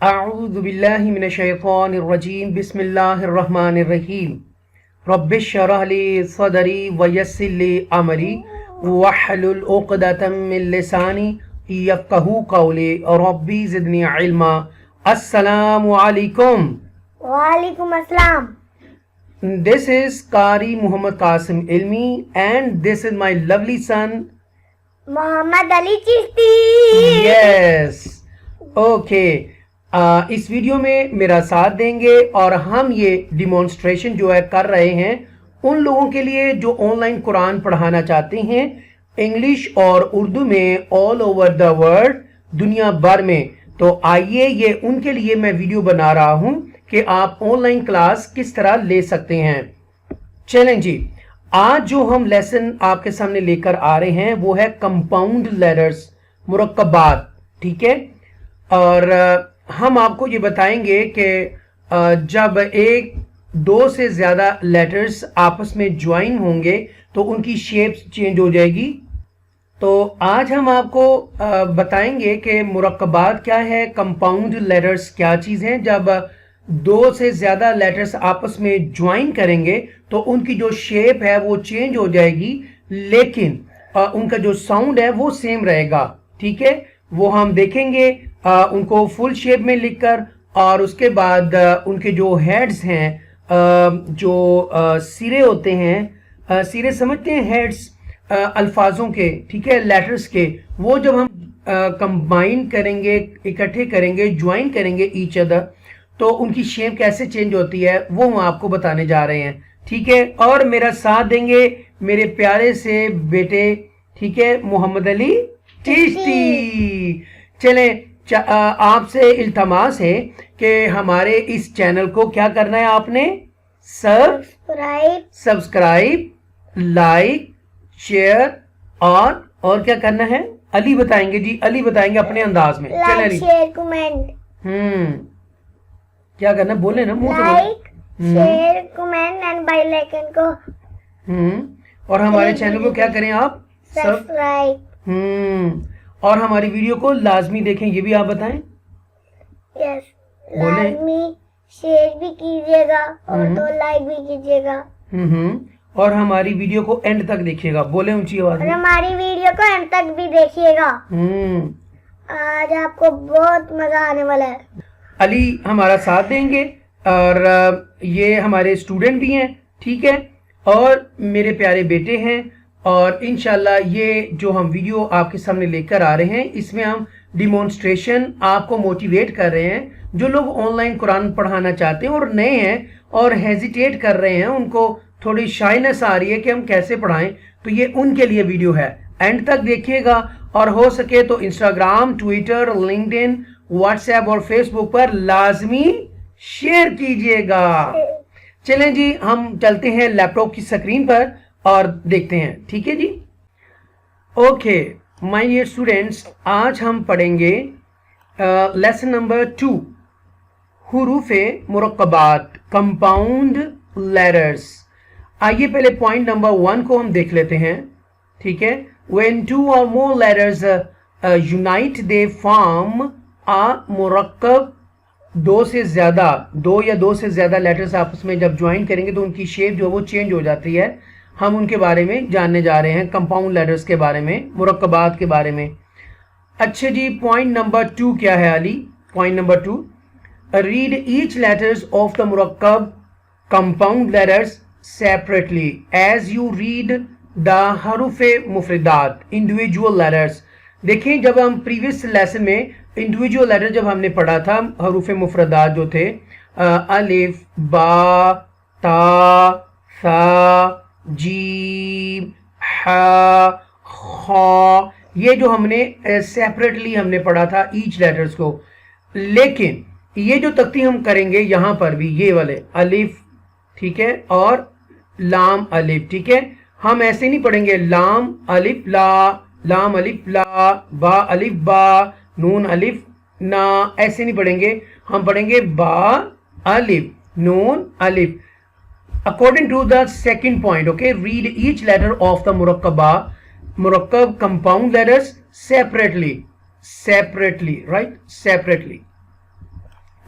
اعوذ باللہ من الشیطان الرجیم بسم اللہ الرحمن الرحیم رب اشرح لی صدری ویسر لی امری واحلل عقدۃ من لسانی یفقہوا قولی ربی زدنی علما۔ السلام علیکم۔ وعلیکم السلام۔ This is Qari Muhammad Qasim Ilmi and this is my lovely son Muhammad Ali Chishti. Yes. Okay. اس ویڈیو میں میرا ساتھ دیں گے اور ہم یہ ڈیمونسٹریشن جو ہے کر رہے ہیں ان لوگوں کے لیے جو آن لائن قرآن پڑھانا چاہتے ہیں انگلش اور اردو میں آل اوور دا ورلڈ، دنیا بھر میں۔ تو آئیے یہ ان کے لیے میں ویڈیو بنا رہا ہوں کہ آپ آن لائن کلاس کس طرح لے سکتے ہیں۔ چلیں جی، آج جو ہم لیسن آپ کے سامنے لے کر آ رہے ہیں وہ ہے کمپاؤنڈ لیٹرز، مرکبات، ٹھیک ہے۔ اور ہم آپ کو یہ بتائیں گے کہ جب ایک دو سے زیادہ لیٹرز آپس میں جوائن ہوں گے تو ان کی شیپس چینج ہو جائے گی۔ تو آج ہم آپ کو بتائیں گے کہ مرکبات کیا ہے، کمپاؤنڈ لیٹرز کیا چیز ہیں۔ جب دو سے زیادہ لیٹرز آپس میں جوائن کریں گے تو ان کی جو شیپ ہے وہ چینج ہو جائے گی، لیکن ان کا جو ساؤنڈ ہے وہ سیم رہے گا، ٹھیک ہے۔ وہ ہم دیکھیں گے ان کو فل شیپ میں لکھ کر، اور اس کے بعد ان کے جو ہیڈز ہیں، جو سرے ہوتے ہیں، سرے سمجھتے ہیں ہیڈز الفاظوں کے، ٹھیک ہے، لیٹرز کے، وہ جب ہم کمبائن کریں گے، اکٹھے کریں گے، جوائن کریں گے ایچ ادر، تو ان کی شیپ کیسے چینج ہوتی ہے وہ ہم آپ کو بتانے جا رہے ہیں، ٹھیک ہے۔ اور میرا ساتھ دیں گے میرے پیارے سے بیٹے، ٹھیک ہے، محمد علی چشتی۔ چلیں، آپ سے التماس ہے کہ ہمارے اس چینل کو کیا کرنا ہے، آپ نے سبسکرائب، لائک، شیئر اور کیا کرنا ہے، علی بتائیں گے، جی علی بتائیں گے اپنے انداز میں۔ چلیں علی، شیئر، کمنٹ، کیا کرنا، بولے نا، منہ سے like, share, comment and bell icon کو اور ہمارے چینل کو کیا کریں آپ، سبسکرائب، اور ہماری ویڈیو کو لازمی دیکھیں، یہ بھی آپ بتائیں۔ یس، بولیں۔ لازمی شیئر بھی کیجیے گا اور تو لائک بھی کیجیے گا، اور ہماری ویڈیو کو اینڈ تک دیکھیے گا، بولیں اونچی آواز اور میں۔ ہماری ویڈیو کو اینڈ تک بھی دیکھیے گا، آج آپ کو بہت مزہ آنے والا ہے۔ علی ہمارا ساتھ دیں گے اور یہ ہمارے اسٹوڈنٹ بھی ہیں، ٹھیک ہے، اور میرے پیارے بیٹے ہیں، اور انشاءاللہ یہ جو ہم ویڈیو آپ کے سامنے لے کر آ رہے ہیں اس میں ہم ڈیمونسٹریشن آپ کو موٹیویٹ کر رہے ہیں۔ جو لوگ آن لائن قرآن پڑھانا چاہتے ہیں اور نئے ہیں اور ہیزیٹیٹ کر رہے ہیں، ان کو تھوڑی شائنس آ رہی ہے کہ ہم کیسے پڑھائیں، تو یہ ان کے لیے ویڈیو ہے، اینڈ تک دیکھیے گا، اور ہو سکے تو انسٹاگرام، ٹویٹر، لنکڈ ان، واٹس ایپ اور فیس بک پر لازمی شیئر کیجئے گا۔ چلیں جی، ہم چلتے ہیں لیپ ٹاپ کی سکرین پر اور دیکھتے ہیں، ٹھیک ہے جی۔ اوکے مائی ڈیئر اسٹوڈینٹس، آج ہم پڑھیں گے لیسن نمبر 2، حروف مرکبات، کمپاؤنڈ لیٹرز۔ آئیے پہلے پوائنٹ نمبر 1 کو ہم دیکھ لیتے ہیں، ٹھیک ہے۔ when two or more letters unite they form a مرکب۔ دو یا دو سے زیادہ لیٹرز آپس میں جب جوائن کریں گے تو ان کی شیپ جو وہ چینج ہو جاتی ہے۔ ہم ان کے بارے میں جاننے جا رہے ہیں، کمپاؤنڈ لیٹرز کے بارے میں، مرکبات کے بارے میں۔ اچھا جی، پوائنٹ نمبر 2 کیا ہے Ali? Point number 2، read each letters of the مرکب compound letters separately as you read the حروف مفردات individual letters۔ دیکھیں، جب ہم پریویس لیسن میں انڈیویجول لیٹر جب ہم نے پڑھا تھا، حروف مفردات جو تھے، الف، با، تا، ثا، جیم، ح، خ، یہ جو ہم نے سیپریٹلی ہم نے پڑھا تھا ایچ لیٹرز کو۔ لیکن یہ جو تختی ہم کریں گے یہاں پر بھی، یہ والے الف، ٹھیک ہے، اور لام الف، ٹھیک ہے، ہم ایسے نہیں پڑھیں گے لام الف لا، لام الف لا، با الف با، نون الف نا، ایسے نہیں پڑھیں گے، ہم پڑھیں گے با الف نون الف according to the second point. Okay, read each letter of the مرکب compound letters separately, right, separately.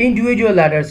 individual letters.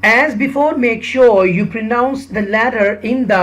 As before, make sure you pronounce the letter in the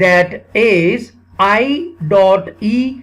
that is I.E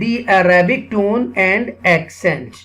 the Arabic tone and accent.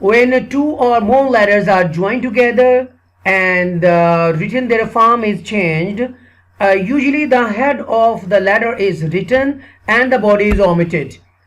When 2 or more letters are joined together and written, their form is changed. Usually the head of the letter is written and the body is omitted.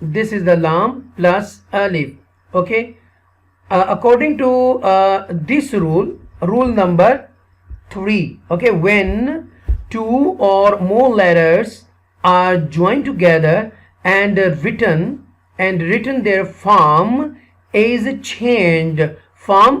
This is the lam plus alif. Okay, according to this rule number 3. Okay, when 2 or more letters are joined together and written, their form is changed. Form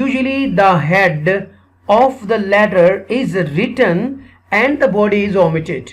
Usually the head of the letter is written and the body is omitted.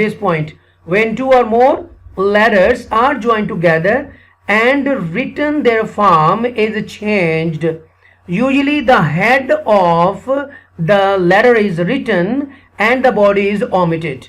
this point, when 2 or more letters are joined together and written, their form is changed. Usually the head of the letter is written and the body is omitted.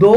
2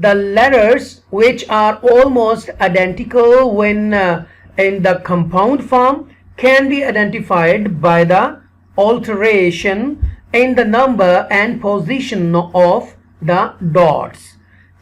The letters which are almost identical when in the compound form can be identified by the alteration in the number and position of the dots.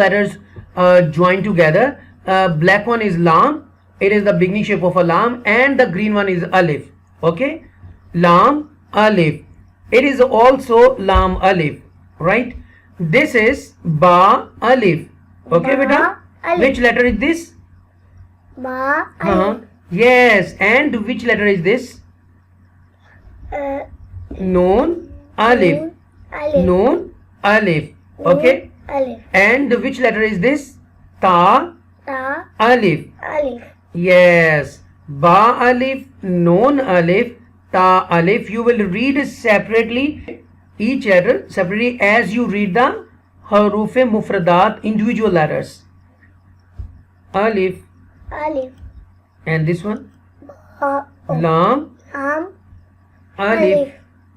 letters joined together. Black one is lam, it is the beginning shape of a lam, and the green one is alif. Okay, lam alif, it is also lam alif, right? This is ba alif. Okay beta, Alif. Which letter is this? Ba. Uh-huh. Alif. Yes. And which letter is this? Noon. Alif. Noon. Alif. Noon. Alif. Okay. Alif. And which letter is this? Ta. Ta. Alif. Alif. Yes. Ba alif, noon alif, ta alif. You will read separately each letter separately as you read the haruf mufradat, individual letters. Alif. Alif. And this one? Ba. Lam. Lam. Alif. Alif.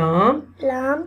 Lam. Lam.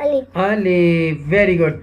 Alif. Alif. Very good.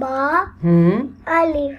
Ba. Alif.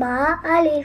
Ba. Alif.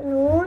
Noon.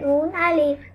Noon. Alif.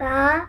Ta.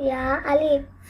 Ya. Alif.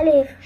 Alif.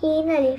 Sin. Alif.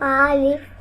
Fa. Alif.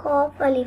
Qaf. Alif.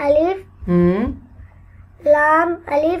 Alif. Lam. Alif.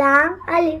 Lam. Alif.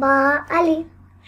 Ba. Alif.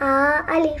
Fa. Alif.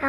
Ya.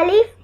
Alif.